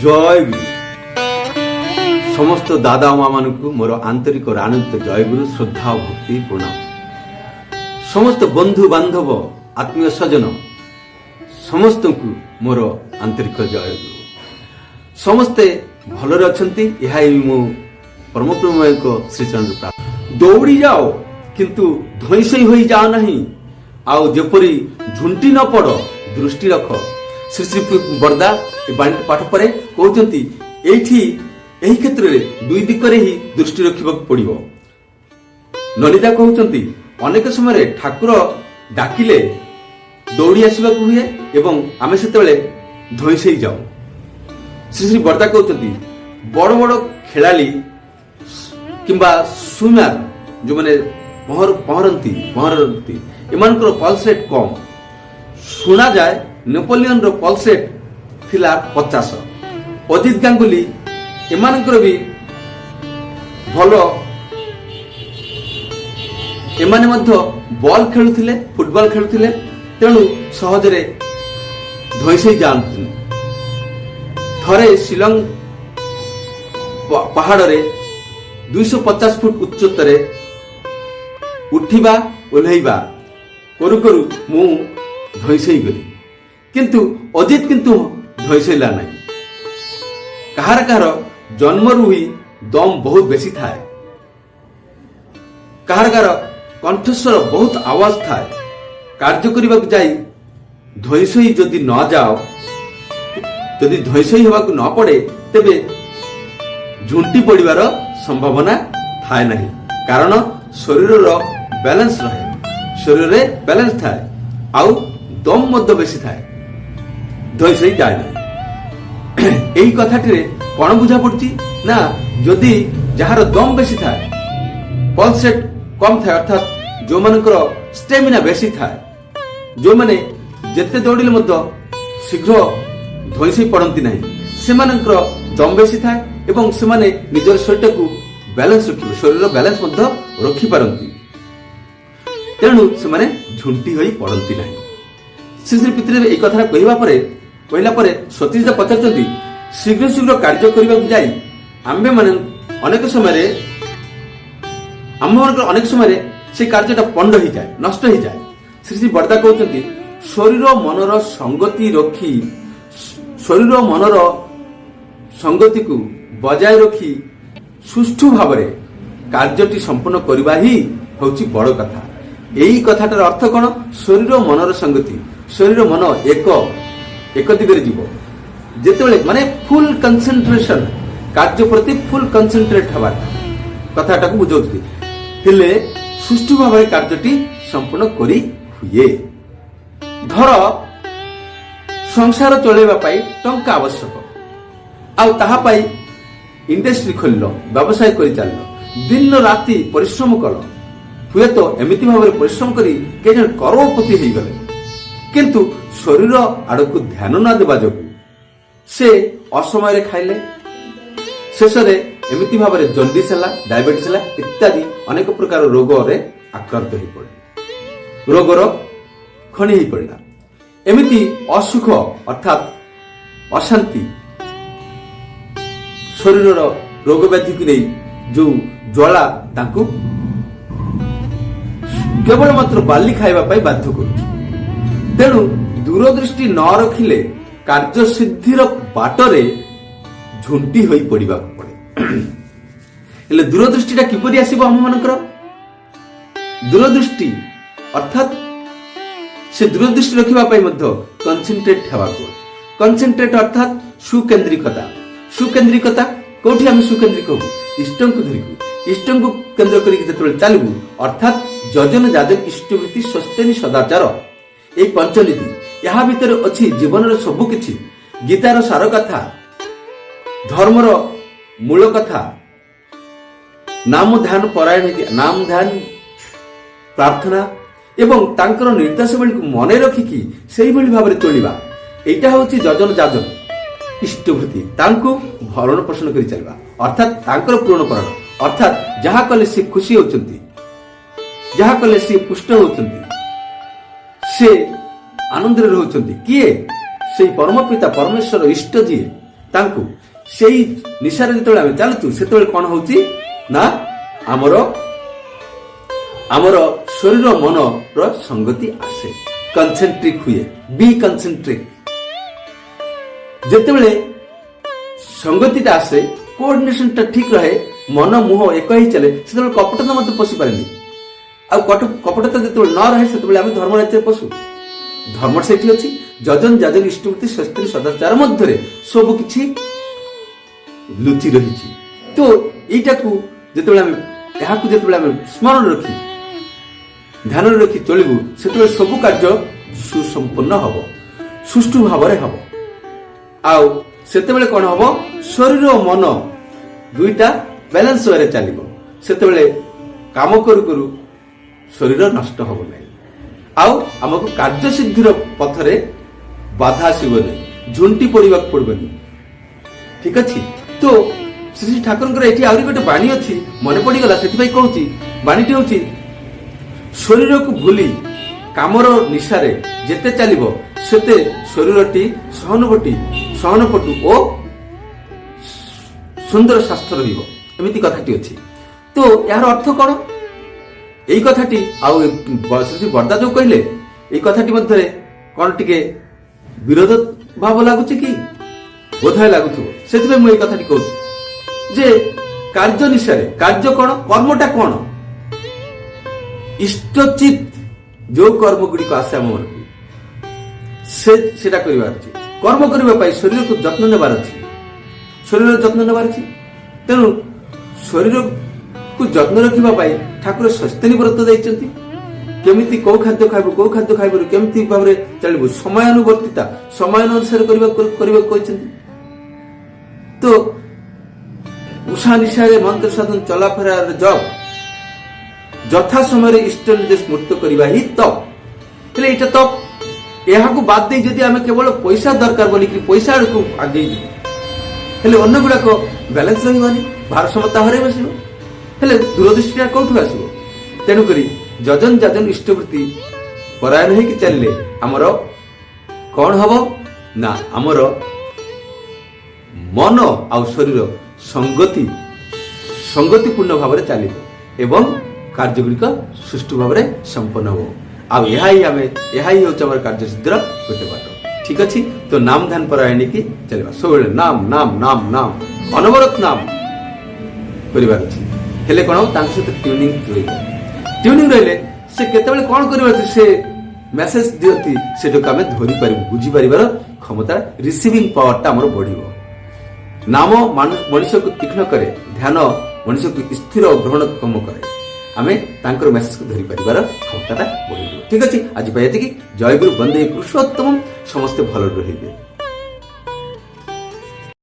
জয় গুরু। সমস্ত দাদা মা মানুষ মোর আন্তরিক রাণিত জয় গুরু, শ্রদ্ধা ও ভক্তি প্রণাম। সমস্ত বন্ধু বান্ধব আত্মীয় স্বজন সমস্ত মোর আন্তরিক জয় গুরু। সমস্তে ভালরে অছন্তি, এহাই মো পরমপ্রেময়ଙ୍କ শ্রীচরণ প্রার্থনা। দৌড়ি যাও কিন্তু ধৈଁସଇ হয়ে যাও ନାହିଁ, ଆଉ ଯେପରି ଝୁଣ୍ଟି ନ ପଡ ଦୃଷ୍ଟି ରଖ। ଶ୍ରୀ ଶ୍ରୀ ବରଦା ଏ ବାଣୀ ପାଠ ପରେ କହୁଛନ୍ତି ଏଇଠି ଏହି କ୍ଷେତ୍ରରେ ଦୁଇ ଦିଗରେ ହିଁ ଦୃଷ୍ଟି ରଖିବାକୁ ପଡିବ। ନଳିତା କହୁଛନ୍ତି ଅନେକ ସମୟରେ ଠାକୁର ଡାକିଲେ ଦୌଡ଼ି ଆସିବାକୁ ହୁଏ ଏବଂ ଆମେ ସେତେବେଳେ ଧଇଁସଇ ଯାଉ। ଶ୍ରୀ ଶ୍ରୀ ବରଦା କହୁଛନ୍ତି ବଡ ବଡ ଖେଳାଳି କିମ୍ବା ସୁଇମର ଯେଉଁମାନେ ପହଁରନ୍ତି ଏମାନଙ୍କର ପଲ୍ସ ରେଟ୍ କମ୍। ଶୁଣାଯାଏ ନେପୋଲିୟନର ପଲ୍ସ ରେଟ୍ ଥିଲା 50। ଅଜିତ ଗାଙ୍ଗୁଲି ଏମାନଙ୍କର ବି ଭଲ, ଏମାନେ ମଧ୍ୟ ବଲ୍ ଖେଳୁଥିଲେ, ଫୁଟବଲ ଖେଳୁଥିଲେ, ତେଣୁ ସହଜରେ ଧଇଁସଇ ଯାଆନ୍ତି। ଥରେ ଶିଲଂ ପାହାଡରେ 250 ଫୁଟ ଉଚ୍ଚତାରେ ଉଠିବା ଓହ୍ଲାଇବା କରୁ କରୁ ମୁଁ ଧଇଁସଇ ଗଲି, କିନ୍ତୁ ଅଜିତ କିନ୍ତୁ ଧଇଁସଇଲା ନାହିଁ। କାହାର କାହାର ଜନ୍ମରୁ ହିଁ ଦମ ବହୁତ ବେଶୀ ଥାଏ, କାହାର କାହାର କଣ୍ଠସ୍ୱର ବହୁତ ଆୱାଜ ଥାଏ। କାର୍ଯ୍ୟ କରିବାକୁ ଯାଇ ଧଇଁସଇ ଯଦି ନ ଯାଅ, ଯଦି ଧଇଁସଇ ହେବାକୁ ନ ପଡେ ତେବେ ଝୁଣ୍ଟି ପଡିବାର ସମ୍ଭାବନା ଥାଏ ନାହିଁ, କାରଣ ଶରୀରର ବ୍ୟାଲେନ୍ସ ରହେ, ଶରୀରରେ ବ୍ୟାଲେନ୍ସ ଥାଏ, ଆଉ ଦମ ମଧ୍ୟ ବେଶୀ ଥାଏ, ଧଇଁସଇ ଯାଏ ନାହିଁ। ଏହି କଥାଟିରେ କଣ ବୁଝା ପଡୁଛି ନା, ଯଦି ଯାହାର ଦମ ବେଶୀ ଥାଏ, ପଲ୍ସ ରେଟ୍ କମ୍ ଥାଏ, ଅର୍ଥାତ୍ ଯୋଉମାନଙ୍କର ଷ୍ଟେମିନା ବେଶୀ ଥାଏ, ଯୋଉମାନେ ଯେତେ ଦୌଡ଼ିଲେ ମଧ୍ୟ ଶୀଘ୍ର ଧଇଁସଇ ପଡନ୍ତି ନାହିଁ, ସେମାନଙ୍କର ଦମ ବେଶୀ ଥାଏ ଏବଂ ସେମାନେ ନିଜର ଶରୀରଟାକୁ ବ୍ୟାଲେନ୍ସ ରଖିବେ, ଶରୀରର ବ୍ୟାଲେନ୍ସ ମଧ୍ୟ ରଖିପାରନ୍ତି, ତେଣୁ ସେମାନେ ଝୁଣ୍ଟି ହୋଇ ପଡନ୍ତି ନାହିଁ। ଶ୍ରୀ ଶ୍ରୀ ପିତୃଦେବ ଏହି କଥାଟା କହିଲା ପରେ ସତୀଶଦା ପଚାରୁଛନ୍ତି ଶୀଘ୍ର ଶୀଘ୍ର କାର୍ଯ୍ୟ କରିବାକୁ ଯାଇ ଆମ୍ଭେମାନେ ଅନେକ ସମୟରେ ସେ କାର୍ଯ୍ୟଟା ପଣ୍ଡ ହେଇଯାଏ, ନଷ୍ଟ ହେଇଯାଏ। ଶ୍ରୀ ଶ୍ରୀ ବରଦା କହୁଛନ୍ତି ଶରୀର ମନର ସଙ୍ଗତି ରଖି, ଶରୀର ମନର ସଙ୍ଗତିକୁ ବଜାୟ ରଖି ସୁଷ୍ଠୁ ଭାବରେ କାର୍ଯ୍ୟଟି ସମ୍ପୂର୍ଣ୍ଣ କରିବା ହିଁ ହେଉଛି ବଡ଼ କଥା। ଏହି କଥାଟାର ଅର୍ଥ କଣ? ଶରୀର ମନର ସଙ୍ଗତି, ଶରୀର ମନ ଏକ ଦିଗରେ ଯିବ ଯେତେବେଳେ, ମାନେ ଫୁଲ କନସେନ୍ଟ୍ରେସନ, କାର୍ଯ୍ୟ ପ୍ରତି ଫୁଲ କନସେନ୍ଟ୍ରେଟ ହେବା କଥାଟାକୁ ବୁଝାଉଛନ୍ତି। ହେଲେ ସୁଷ୍ଠୁ ଭାବରେ କାର୍ଯ୍ୟଟି ସମ୍ପୂର୍ଣ୍ଣ କରି ହୁଏ। ଧର ସଂସାର ଚଳେଇବା ପାଇଁ ଟଙ୍କା ଆବଶ୍ୟକ, ଆଉ ତାହା ପାଇଁ ଇଣ୍ଡଷ୍ଟ୍ରି ଖୋଲିଲ, ବ୍ୟବସାୟ କରି ଚାଲିଲ, ଦିନ ରାତି ପରିଶ୍ରମ କଲ, ହୁଏତ ଏମିତି ଭାବରେ ପରିଶ୍ରମ କରି କେହି ଜଣେ କରୋଡ଼ପତି ହେଇଗଲେ, କିନ୍ତୁ ଶରୀର ଆଡକୁ ଧ୍ୟାନ ନ ଦେବା ଯୋଗୁଁ ସେ ଅସମୟରେ ଖାଇଲେ, ଶେଷରେ ଏମିତି ଭାବରେ ଜଣ୍ଡିସ ହେଲା, ଡାଇବେଟିସ୍ ହେଲା ଇତ୍ୟାଦି ଅନେକ ପ୍ରକାର ରୋଗରେ ଆକ୍ରାନ୍ତ ହୋଇପଡ଼ିଲେ, ରୋଗର ଖଣି ହୋଇପଡ଼ିଲା। ଏମିତି ଅସୁଖ ଅର୍ଥାତ୍ ଅଶାନ୍ତି, ଶରୀରର ରୋଗ ବ୍ୟାଧିକୁ ନେଇ ଯୋଉ ଜ୍ୱାଳା ତାଙ୍କୁ କେବଳ ମାତ୍ର ବାଲି ଖାଇବା ପାଇଁ ବାଧ୍ୟ କରୁଛି। ତେଣୁ ଦୂରଦୃଷ୍ଟି ନ ରଖିଲେ କାର୍ଯ୍ୟ ସିଦ୍ଧିର ବାଟରେ ଝୁଣ୍ଟି ହୋଇ ପଡିବାକୁ ପଡେ। ହେଲେ ଦୂରଦୃଷ୍ଟିଟା କିପରି ଆସିବ ଆମମାନଙ୍କର? ଦୂରଦୃଷ୍ଟି ଅର୍ଥାତ୍ ସେ ଦୂରଦୃଷ୍ଟି ରଖିବା ପାଇଁ ମଧ୍ୟ କନସେନ୍ଟ୍ରେଟ ହେବାକୁ, କନସେନ୍ଟ୍ରେଟ ଅର୍ଥାତ୍ ସୁକେନ୍ଦ୍ରିକତା। ସୁକେନ୍ଦ୍ରିକତା କୋଉଠି ଆମେ ସୁକେନ୍ଦ୍ରିକ ହବୁ? ଇଷ୍ଟଙ୍କୁ ଧରିବୁ, ଇଷ୍ଟଙ୍କୁ କେନ୍ଦ୍ର କରିକି ଯେତେବେଳେ ଚାଲିବୁ, ଅର୍ଥାତ୍ ଯଜନ ଯାଜନ ଇଷ୍ଟବୃତ୍ତି ସ୍ୱସ୍ତିନି ସଦାଚାର, ଏହି ପଞ୍ଚନୀତି, ଏହା ଭିତରେ ଅଛି ଜୀବନର ସବୁ କିଛି, ଗୀତାର ସାର କଥା, ଧର୍ମର ମୂଳ କଥା, ନାମ ଧ୍ୟାନ ପରାୟଣ, ନାମ ଧ୍ୟାନ ପ୍ରାର୍ଥନା ଏବଂ ତାଙ୍କର ନିର୍ଦ୍ଦେଶାବଳୀକୁ ମନେ ରଖିକି ସେଇଭଳି ଭାବରେ ଚଳିବା, ଏଇଟା ହେଉଛି ଯଜନ ଯାଜନ ଇଷ୍ଟବୃତ୍ତି। ତାଙ୍କୁ ଭରଣ ପୋଷଣ କରି ଚାଲିବା, ଅର୍ଥାତ୍ ତାଙ୍କର ପୂରଣକରଣ, ଅର୍ଥାତ୍ ଯାହା କଲେ ସେ ଖୁସି ହେଉଛନ୍ତି, ଯାହା କଲେ ସେ ପୁଷ୍ଟ ହେଉଛନ୍ତି, ସେ ଆନନ୍ଦରେ ରହୁଛନ୍ତି। କିଏ? ସେଇ ପରମ ପିତା ପରମେଶ୍ୱର ଇଷ୍ଟ ଯିଏ, ତାଙ୍କୁ ସେଇ ନିଶାରେ ଯେତେବେଳେ ଆମେ ଚାଲୁଛୁ ସେତେବେଳେ କଣ ହଉଛି ନା ଆମର ଶରୀର ମନର ସଂଗତି ଆସେ, କନସେଣ୍ଟ୍ରିକ ହୁଏ, ବି କନସେଣ୍ଟ୍ରିକ। ଯେତେବେଳେ ସଂଗତିଟା ଆସେ, କୋଅର୍ଡିନେସନଟା ଠିକ ରହେ, ମନ ମୁହଁ ଏକ ହେଇ ଚାଲେ, ସେତେବେଳେ କପଟତା ମଧ୍ୟ ପଶି ପାରେନି। ଆଉ କପଟତା ଯେତେବେଳେ ନ ରହେ ସେତେବେଳେ ଆମେ ଧର୍ମ ରାଜ୍ୟରେ ପଶୁ। ଧର୍ମ ସେଠି ଅଛି, ଯଜନ ଯାଜନ ଇଷ୍ଟବୃତ୍ତି ସ୍ୱସ୍ତି ସଦାଚାର ମଧ୍ୟରେ ସବୁ କିଛି ଲୁଚି ରହିଛି। ତ ଏହାକୁ ଯେତେବେଳେ ଆମେ ସ୍ମରଣ ରଖି ଧ୍ୟାନରେ ରଖି ଚଳିବୁ, ସେତେବେଳେ ସବୁ କାର୍ଯ୍ୟ ସୁସମ୍ପନ୍ନ ହବ, ସୁଷ୍ଠୁ ଭାବରେ ହବ। ଆଉ ସେତେବେଳେ କଣ ହବ, ଶରୀର ଓ ମନ ଦୁଇଟା ବାଲାନ୍ସ ୱେରେ ଚାଲିବ। ସେତେବେଳେ କାମ କରୁ କରୁ ଶରୀର ନଷ୍ଟ ହବ ନାହିଁ, ଆଉ ଆମକୁ କାର୍ଯ୍ୟସିଦ୍ଧିର ପଥରେ ବାଧା ଆସିବ ନାହିଁ, ଝୁଣ୍ଟି ପଡିବାକୁ ପଡିବନି। ଠିକ ଅଛି। ତ ଶ୍ରୀ ଠାକୁରଙ୍କର ଏଠି ଆହୁରି ଗୋଟେ ବାଣୀ ଅଛି, ମନେ ପଡିଗଲା, ସେଥିପାଇଁ କହୁଛି। ବାଣୀଟି ହଉଛି, ଶରୀରକୁ ଭୁଲି କାମର ନିଶାରେ ଯେତେ ଚାଲିବ ସେତେ ଶରୀରଟି ସହନପଟୁ ଓ ସୁନ୍ଦର ସ୍ୱାସ୍ଥ୍ୟ ରହିବ। ଏମିତି କଥାଟି ଅଛି। ତ ଏହାର ଅର୍ଥ କଣ? ଏଇ କଥାଟି ଆଉ ଶ୍ରୀ ବର୍ଦା ଯୋଉ କହିଲେ, ଏଇ କଥାଟି ମଧ୍ୟରେ କଣ ଟିକେ ବିରୋଧ ଭାବ ଲାଗୁଛି କି? ବୋଧହୁଏ ଲାଗୁଥିବ। ସେଥିପାଇଁ ମୁଁ ଏଇ କଥାଟି କହୁଛି ଯେ କାର୍ଯ୍ୟ ନିଶାରେ, କାର୍ଯ୍ୟ କଣ, କର୍ମଟା କଣ, ଇଷ୍ଟଚିତ ଯୋଉ କର୍ମ ଗୁଡ଼ିକ ଆସେ ଆମ ମନକୁ ସେଟା କରିବାର ଅଛି। କର୍ମ କରିବା ପାଇଁ ଶରୀରକୁ ଯତ୍ନ ନେବାର ଅଛି, ଶରୀରର ଯତ୍ନ ନେବାର ଅଛି। ତେଣୁ ଶରୀରକୁ ଯତ୍ନ ରଖିବା ପାଇଁ ଠାକୁର ସ୍ୱସ୍ତିନୀ ବ୍ରତ ଦେଇଛନ୍ତି। କେମିତି କୋଉ ଖାଦ୍ୟ ଖାଇବୁ କେମିତି ଭାବରେ ଚାଲିବୁ, ସମୟାନୁବର୍ତ୍ତିତା, ସମୟ ଅନୁସାରେ କରିବାକୁ କହିଛନ୍ତି। ତ ଉଷା ନିଶାରେ ମନ୍ତ୍ର ସାଧନ ଚଲାଫେରାର ଜବ, ଯଥା ସମୟରେ ଇଷ୍ଟ ନିଜେ ସ୍ମୃତ କରିବା ହିଁ ତପ। ହେଲେ ଏଇଟା ତପ, ଏହାକୁ ବାଦ ଦେଇ ଯଦି ଆମେ କେବଳ ପଇସା ଦରକାର ବୋଲିକି ପଇସା ଆଡକୁ ଆଗେଇ ଯିବୁ, ହେଲେ ଅନ୍ୟ ଗୁଡାକ ବାଲାନ୍ସ ରହିବନି, ଭାରସାମ୍ୟତା ହରାଇ ବସିବ। ହେଲେ ଦୂରଦୃଷ୍ଟିଟା କୋଉଠୁ ଆସିବ? ତେଣୁକରି ଯଜନ ଯାଜନ ଇଷ୍ଟବୃତ୍ତି ପରାୟଣ ହେଇକି ଚାଲିଲେ ଆମର କଣ ହବ ନା, ଆମର ମନ ଆଉ ଶରୀର ସଙ୍ଗତିପୂର୍ଣ୍ଣ ଭାବରେ ଚାଲିବ ଏବଂ କାର୍ଯ୍ୟଗୁଡ଼ିକ ସୁଷ୍ଠୁ ଭାବରେ ସମ୍ପନ୍ନ ହବ। ଆଉ ଏହା ହିଁ ହେଉଛି ଆମର କାର୍ଯ୍ୟସିଦ୍ଧିର ଗୋଟେ ବାଟ। ଠିକ ଅଛି। ତ ନାମ ଧ୍ୟାନ ପରାୟଣ କି ଚାଲିବା, ସବୁବେଳେ ନାମ ନାମ ନାମ ନାମ ଅନବରତ ନାମ କରିବାର ଅଛି। ହେଲେ କଣ ହବ, ତାଙ୍କ ସହିତ ଟ୍ୟୁନିଂ ରହିଲେ ସେ କେତେବେଳେ କଣ କରିବାର ଅଛି ସେ ମେସେଜ ଦିଅନ୍ତି, ସେଟାକୁ ଆମେ ଧରିପାରିବୁ, ବୁଝିପାରିବାର କ୍ଷମତା, ରିସିଭିଂ ପାୱାରଟା ଆମର ବଢିବ। ନାମ ମଣିଷକୁ ତୀକ୍ଷ୍ଣ କରେ, ଧ୍ୟାନ ମଣିଷକୁ ସ୍ଥିର ଗ୍ରହଣକ୍ଷମ କରେ। ଆମେ ତାଙ୍କର ମେସେଜକୁ ଧରିପାରିବାର କ୍ଷମତାଟା ବଢିଯିବ। ଠିକ ଅଛି, ଆଜି ପାଇଁ ଏତିକି। ଜୟ ଗୁରୁ, ବନ୍ଦେ ପୁରୁଷୋତ୍ତମ। ସମସ୍ତେ ଭଲରେ ରହିବେ।